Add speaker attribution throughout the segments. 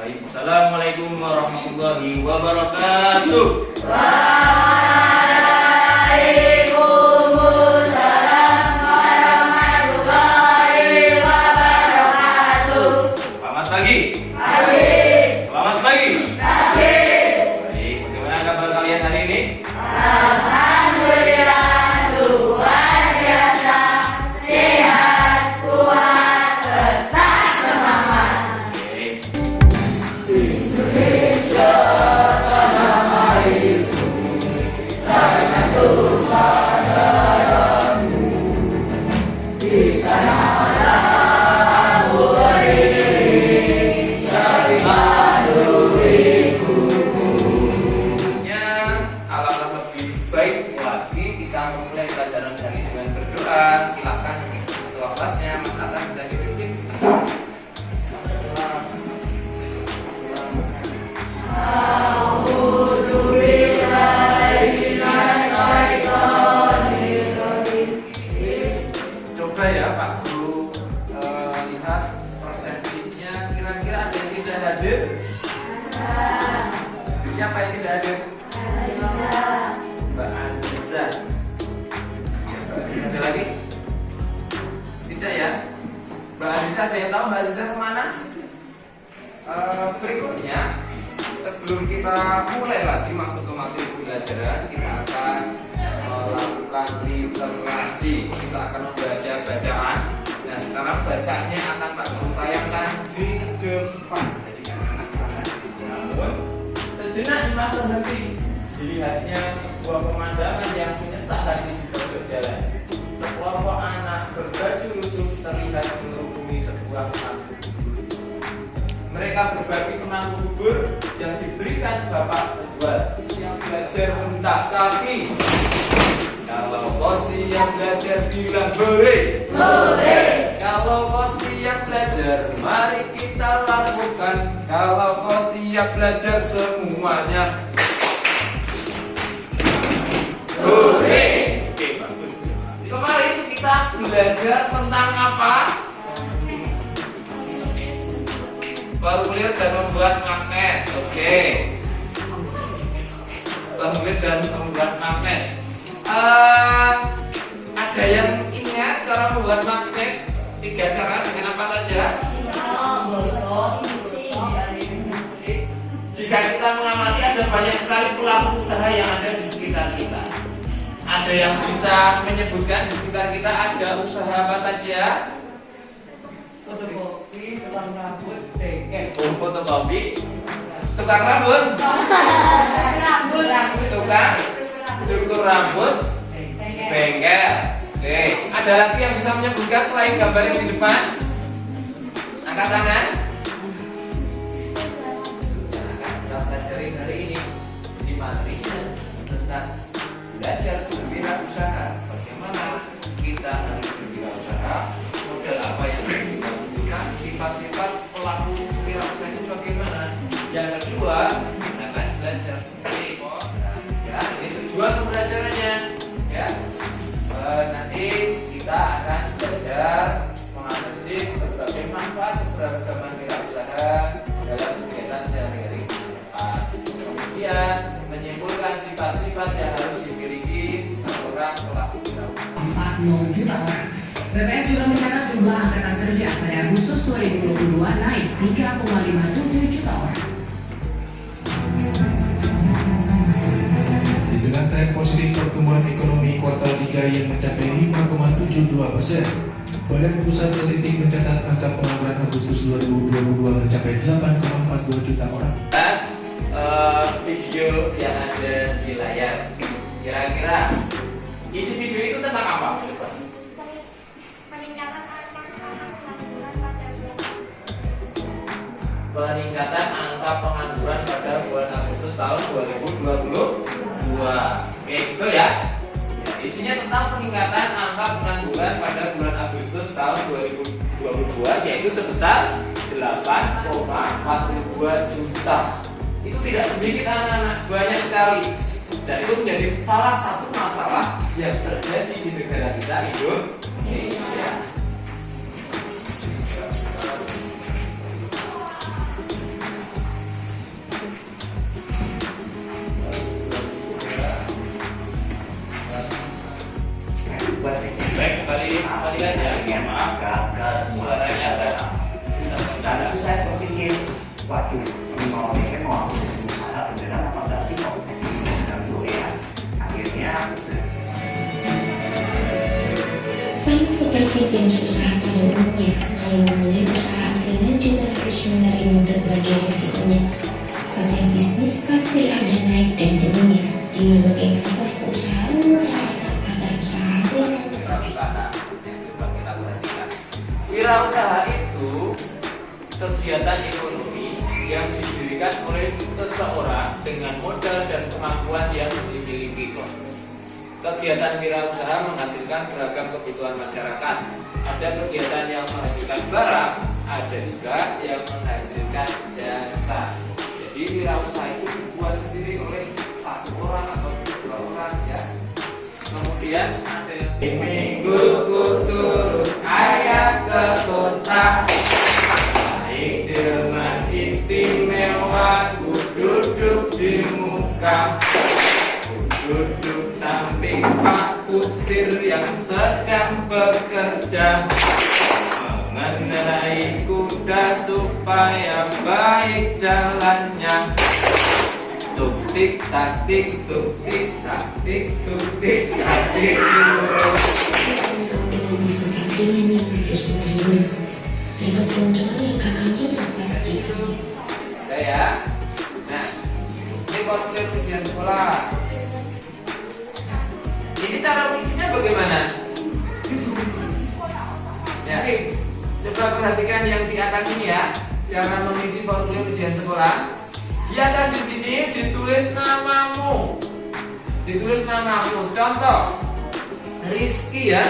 Speaker 1: Baik, assalamualaikum warahmatullahi wabarakatuh.
Speaker 2: Waalaikumsalam warahmatullahi wabarakatuh.
Speaker 1: Selamat pagi.
Speaker 2: Pagi.
Speaker 1: Selamat pagi.
Speaker 2: Pagi.
Speaker 1: Baik, bagaimana kabar kalian hari ini?
Speaker 2: Alhamdulillah luar biasa, sehat, kuat, tetap semangat.
Speaker 1: Baik.
Speaker 2: Indonesia tanah airku, tanah tumpah darahmu. Di sanalah aku berdiri, cari madu ibuku.
Speaker 1: Ya, alangkah lebih baik lagi kita memulai pelajaran hari dengan berdoa. Silakan ketua kelasnya Mas Atta bisa dipimpin. Coba ya Pak Guru lihat persentase-nya, kira-kira ada yang tidak hadir? Siapa yang tidak hadir? Mbak Aziza. Mbak Aziza ada lagi? Tidak ya? Mbak Aziza ada yang tahu Mbak Aziza kemana? Berikutnya, sebelum kita mulai lagi masuk ke materi pembelajaran, kita akan melakukan literasi. Kita akan membaca bacaan. Nah, sekarang bacaannya akan Pak Guru tayangkan di depan. Jadi anak-anak silahkan. Namun, sejenak Mas berhenti. Dilihatnya sebuah pemandangan yang menyesat hati di pojok jalan. Sekelompok anak berbaju lusuh terlihat mengerubungi sebuah mangkuk bubur. Mereka berbagi semangkuk bubur yang diberikan bapak penjual yang belajar hentak kaki. Kalau kau siap belajar bilang boleh.
Speaker 2: Boleh.
Speaker 1: Kalau kau siap belajar, mari kita lakukan. Kalau kau siap belajar semuanya.
Speaker 2: Boleh.
Speaker 1: Oke, bagus. Kemarin kita belajar tentang apa? Formulir dan membuat magnet. Oke. Formulir dan membuat magnet. Ada yang ingat cara membuat magnet? 3 cara, dengan apa saja? Jika kita mengamati ada banyak sekali pelaku usaha yang ada di sekitar kita. Ada yang bisa menyebutkan di sekitar kita ada usaha apa saja?
Speaker 3: Fotokopi, tukang rambut, bengkel.
Speaker 1: Oh, fotokopi, tukang rambut, tukang cukur rambut, bengkel. Oke, ada lagi yang bisa menyebutkan selain gambar yang di depan? Angkat tangan. Kita pelajari hari ini di materi tentang belajar berwirausaha. Bagaimana kita harus berwirausaha? Modal apa yang harus kita butuhkan? Sifat-sifat pelaku wirausaha itu bagaimana? Yang kedua, kita akan belajar ekor. Ya, ini tujuan pembelajarannya. Ya, nanti kita akan belajar menganalisis berbagai manfaat keberagaman wirausaha dalam kegiatan sehari-hari. Kemudian menyimpulkan sifat-sifat yang harus dimiliki seorang pelaku wirausaha.
Speaker 4: 40 juta orang. BPS juga mencatat jumlah angkatan kerja pada Agustus 2022 naik 3,57 juta orang.
Speaker 5: Di tengah tren positif pertumbuhan ekonomi kuartal 3 yang mencapai 5,72%, Badan Pusat Statistik mencatat angka pengangguran Agustus 2022 mencapai 8,42 juta orang.
Speaker 1: Video yang ada di layar, kira-kira isi video itu tentang apa? Coba. Peningkatan angka pengangguran pada bulan Agustus tahun 2022. Oke, betul ya? Isinya tentang peningkatan angka pengangguran pada bulan Agustus tahun 2022, yaitu sebesar 8,42 juta. Itu tidak sedikit anak-anak, banyak sekali. Dan itu menjadi salah satu masalah yang terjadi di negara kita, Indonesia.
Speaker 6: Kalau memulai usaha angkringan juga harus menerima berbagai resikonya. Konten bisnis pasti ada naik dan turunnya. Di berbagai sektor keusahaan mengharapkan agar usaha
Speaker 1: Wirausaha. Coba kita perhatikan. Wirausaha itu kegiatan ekonomi yang didirikan oleh seseorang dengan modal dan kemampuan yang dimiliki. Kegiatan wirausaha menghasilkan beragam kebutuhan masyarakat. Ada kegiatan yang menghasilkan barang, ada juga yang menghasilkan jasa. Jadi wirausaha itu dibuat sendiri oleh satu orang atau dua orang ya. Kemudian ada yang minggu turun ayah ke kota. Naik dengan istimewa, ku duduk di muka. Duduk samping Pak Kusir yang sedang bekerja, mengendarai kuda supaya baik jalannya. Tuk tik tak tik, tuk tik tak tik, tuk tik tak tik.
Speaker 6: dengan bisnis angkringan yang harus diterima. Untuk teman-teman yang akannya dapat
Speaker 1: Udah ya. Nah, ini formulir ujian sekolah. Ini cara mengisinya bagaimana? Ya, coba perhatikan yang di atas ini ya. Cara mengisi formulir ujian sekolah. Di atas di sini ditulis namamu. Ditulis namamu. Contoh, Rizky ya.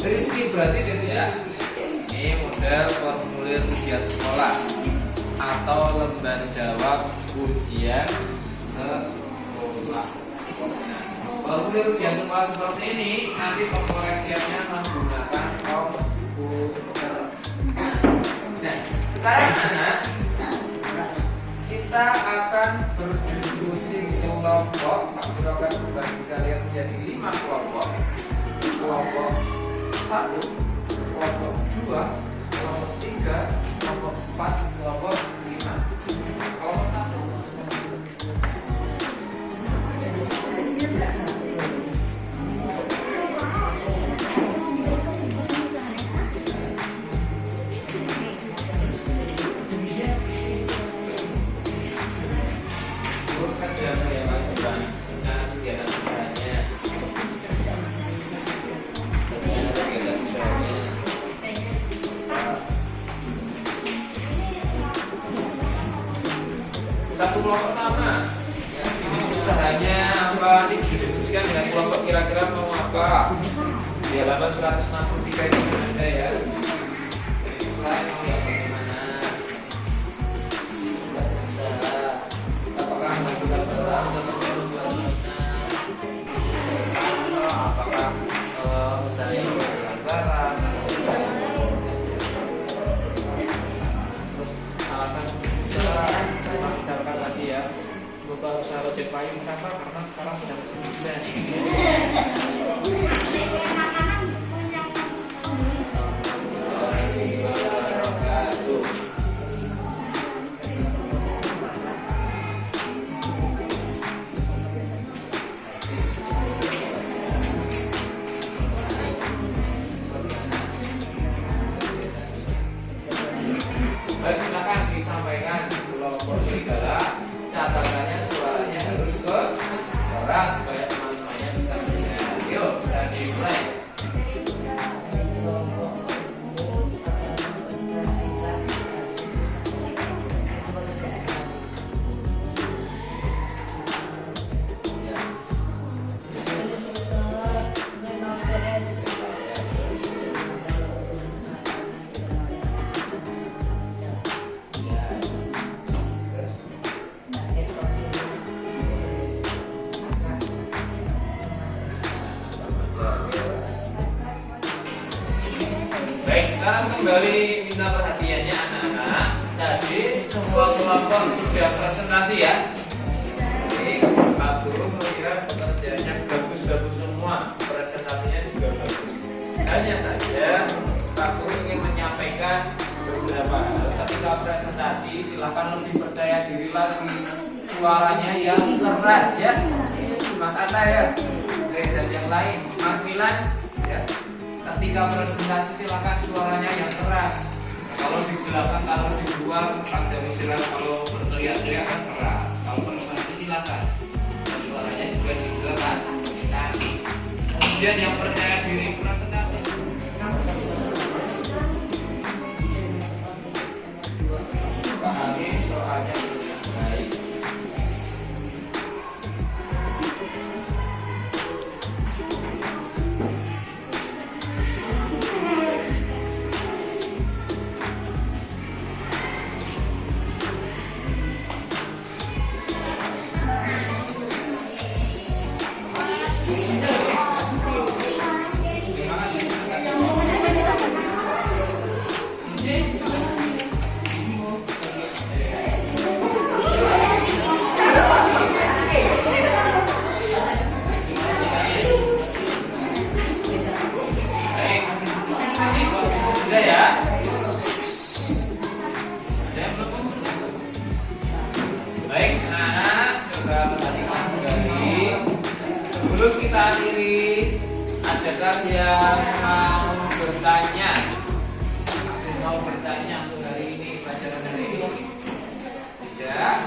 Speaker 1: Rizky berarti di sini ya. Ini model formulir ujian sekolah atau lembar jawab ujian sekolah. Formulir ujian sekolah seperti ini nanti pengkoreksiannya menggunakan komputer. Nah, sekarang anak kita akan berdiskusi kelompok. Pak Guru akan membagi kalian menjadi 5 kelompok. Kelompok 1, kelompok 2, kelompok 3, kelompok 4, kelompok 5. Kelompok 1. Satu kelompok sama ya, jenis usahanya apa, ini didiskusikan dengan kelompok kira-kira mau apa. Di halaman 163 itu ada ya. Jenis usahanya mau yang bagaimana, usaha apakah menghasilkan barang atau apakah usahanya menghasilkan barang atau usahanya menghasilkan jasa. Terus alasan usaha, misalkan tadi ya, buka usaha ojek payung, kenapa? Karena sekarang sudah musim hujan. Baik, silakan disampaikan kelompok serigala. Catatannya suaranya harus keras supaya teman-temannya bisa mendengar. Yuk, bisa dimulai. Baik, sekarang kembali minta perhatiannya anak-anak. Tadi semua kelompok sudah presentasi ya. Jadi Pak Guru melihat pekerjaannya bagus-bagus semua, presentasinya juga bagus. Hanya saja Pak Guru ingin menyampaikan beberapa hal. Ketika presentasi silakan lebih percaya diri lagi, suaranya yang keras ya. Mas Atta ya, oke, dan yang lain, Mas Milan ya. Ketika presentasi silakan suaranya yang keras. Kalau di belakang, kalau di luar pas jam istirahat, kalau berteriak-teriak kan keras. Kalau presentasi silakan. Dan suaranya juga dikeras. Kemudian yang percaya diri presentasi. Pahami soalnya dengan baik. Sudah ya? Ada yang belum? Baik, anak-anak, coba perhatikan kembali. Sebelum kita akhiri, adakah yang mau bertanya? Masih mau bertanya untuk hari ini, pelajaran hari ini? Tidak?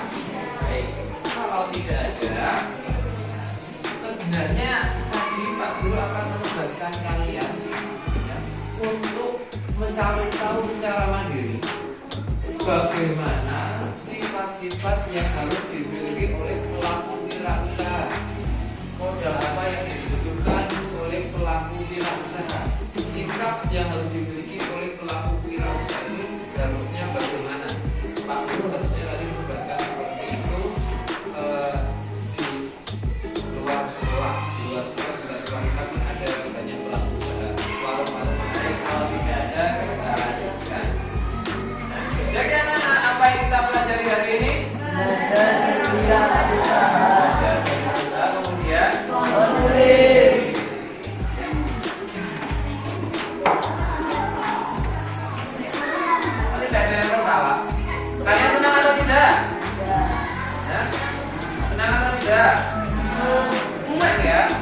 Speaker 1: Baik, kalau tidak ada, sebenarnya tadi Pak Guru akan menugaskan kalian untuk mencari tahu secara mandiri bagaimana sifat-sifat yang harus dimiliki oleh pelaku wirausaha. Modal apa yang dibutuhkan oleh pelaku wirausaha? Sikap yang harus dimiliki oleh pelaku wirausaha itu harusnya bagaimana? Pak Guru harusnya tadi menugaskan seperti itu di luar sekolah. Di luar sekolah juga sekolah kita kan ada banyak pelaku usaha. Warung-warung kalau tidak ada kita lanjutkan. Nah, jadi anak-anak, apa yang kita pelajari hari ini? Kemudian tidak ada yang tertawa. Kalian senang atau tidak? Ya? Senang atau tidak? Senang ya?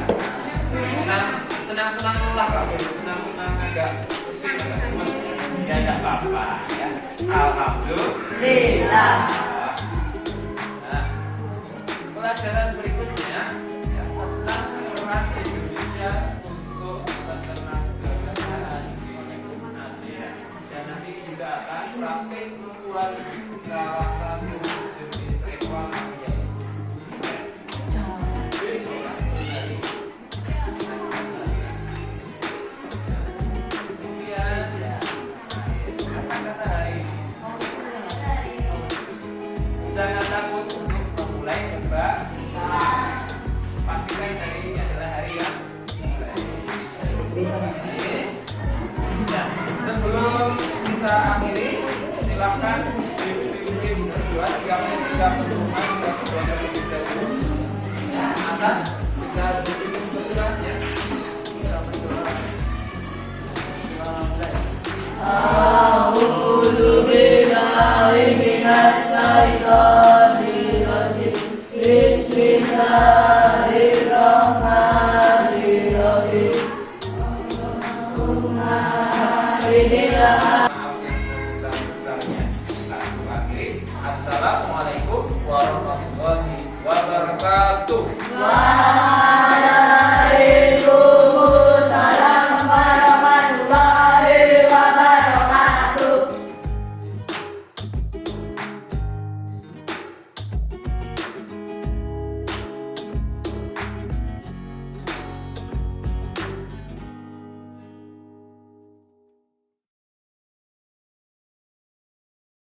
Speaker 1: Senang-senang lelah Pak Guru, senang-senang agak pusing, agak gemes. Ya tidak apa-apa ya. Alhamdulillah. Nah, pelajaran berikutnya ya, tentang peran Indonesia untuk ketenaga kerjaan di Asia. Dan nanti juga akan praktik membuat salah satu jenis reklamasi. Jangan takut untuk memulai, coba pastikan hari ini adalah hari yang baik. Nah, sebelum kita akhiri, silakan diskusi berdua sikap sebelumnya sikap berdua terlebih dahulu. Atas bisa berbincang berdua ya, bisa berdoa.
Speaker 2: Bismillahirrahmanirrahim.
Speaker 1: Maaf yang sebesar-besarnya. Aku akhiri. Assalamualaikum warahmatullahi wabarakatuh.